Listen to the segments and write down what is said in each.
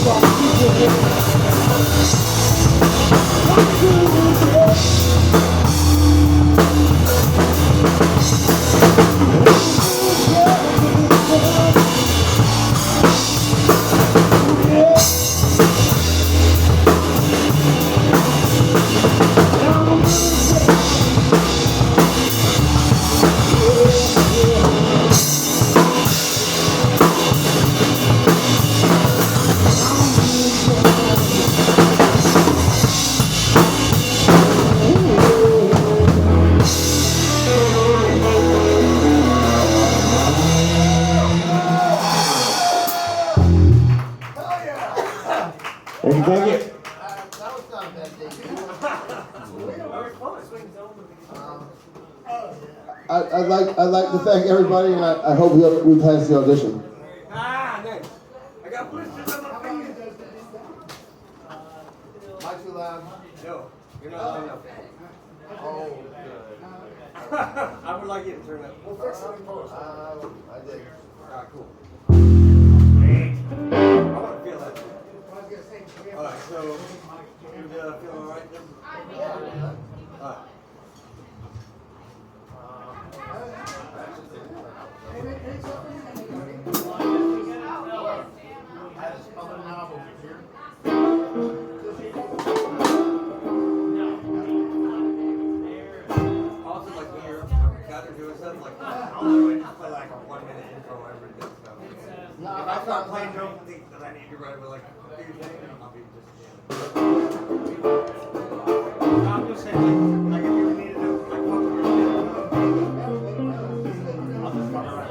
Thank you. I'd like to thank everybody, and I hope we pass the audition. Nice. I got blisters on my fingers. Am I too loud? No, you're not loud enough. Oh, I would like you to turn up. we'll fix it in post. I did. Alright, cool. I want to feel that. Alright, so you feel alright then? Alright. Also, like when you're doing stuff like play like a 1 minute intro or whatever it is. If I start playing drums and think that I need to write with like a big thing, I'll be just I'm just saying like if you need to do like what we're doing, I'll just come around.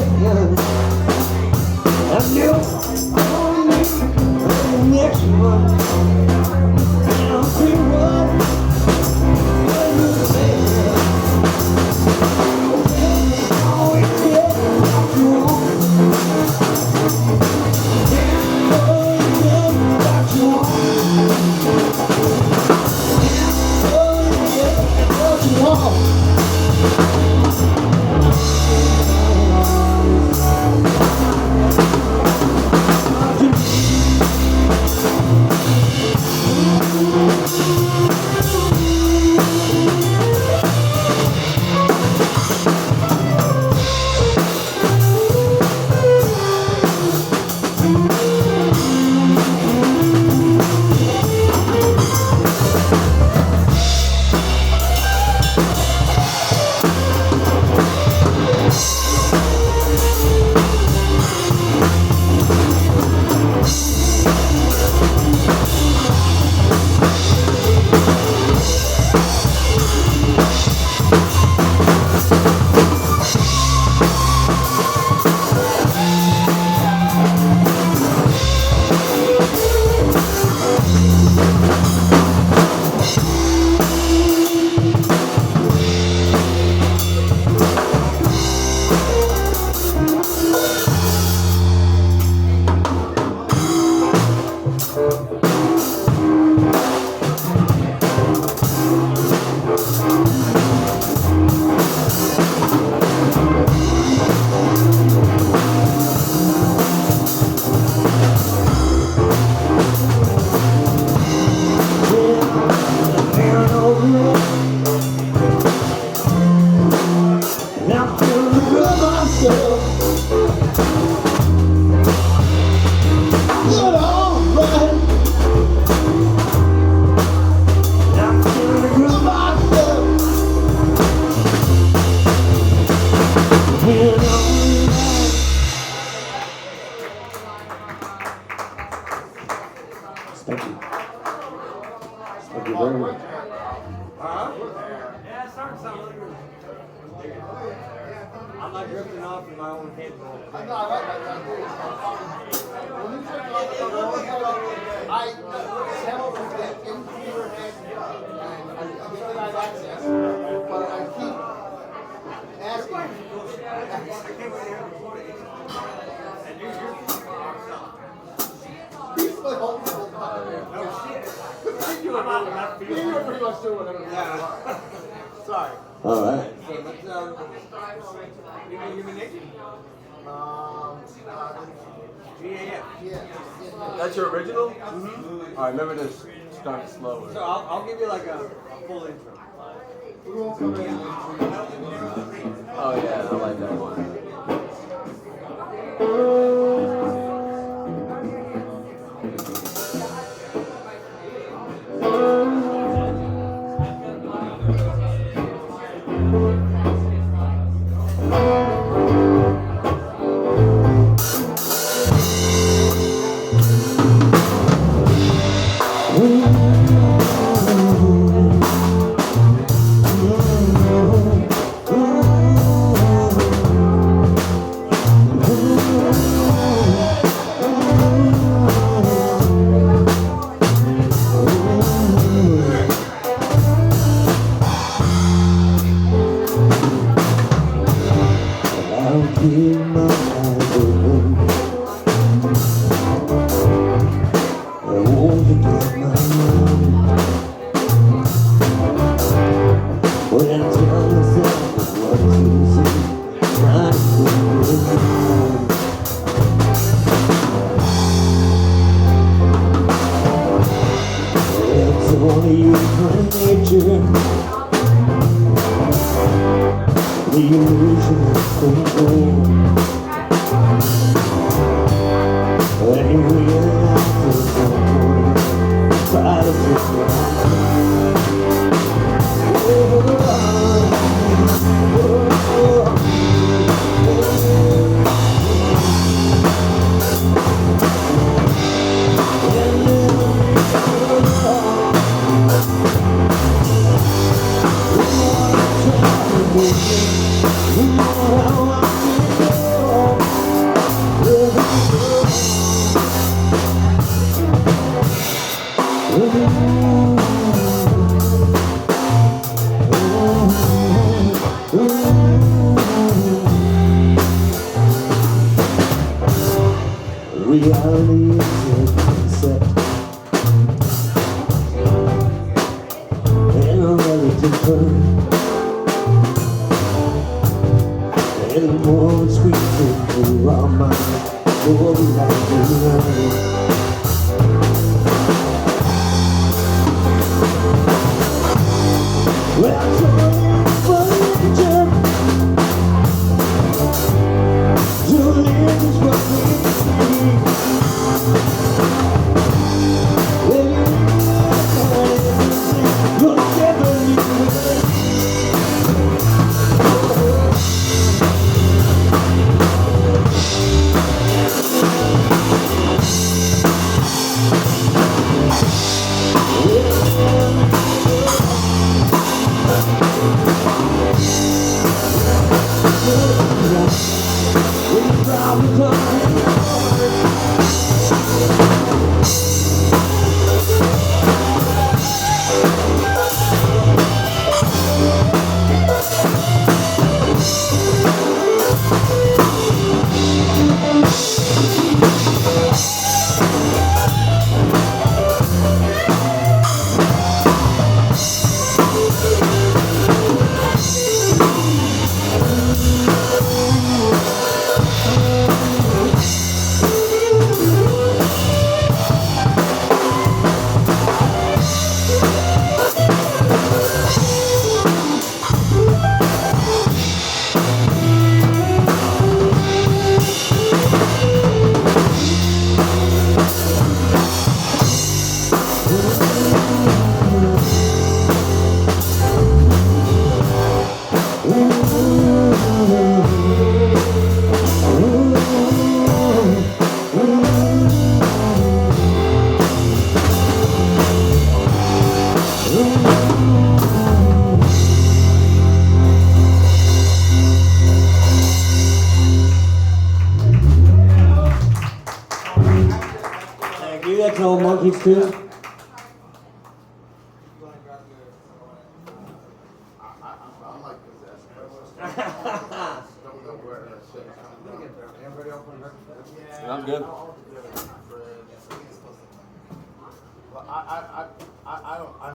saying I knew only the next one. And I'll see what you're saying. Always get what you want. Always get what you want. Always get what you want. Now I'm feeling good myself. Good, alright. Now I'm feeling good myself. Good, alright. Thank you. Thank you very much. Yeah, it's starting to sound really good. I'm not drifting off in my own head. I know, I like that. When you took off the road, I settled with that into your head, and I get that access, but I keep asking. I can't wait to hear the footage. And you're fucking awesome. He's the whole people. No shit. I'm out of left field. You were pretty much doing whatever you Yeah. Sorry. All right. So let's, you can give me Nick? GAF. Yeah. That's your original? Mm-hmm. Alright, remember to start slower. So I'll give you like a full intro. We won't come in. Oh yeah, I like that one. I'll keep my eyes open. I won't forget my mind. When I tell myself what to say, I feel it's only human nature. The illusion of control. reality is a concept and a relative term. And the more it's squeezing through our minds, the more we have to learn. Well, I'm trying for nature to live is what we see. Well, you you'll never leave. Thank you. That's all monkeys too. I'm like possessed. Don't know where that shit is coming from. Everybody open her? Sounds good. Well, I don't.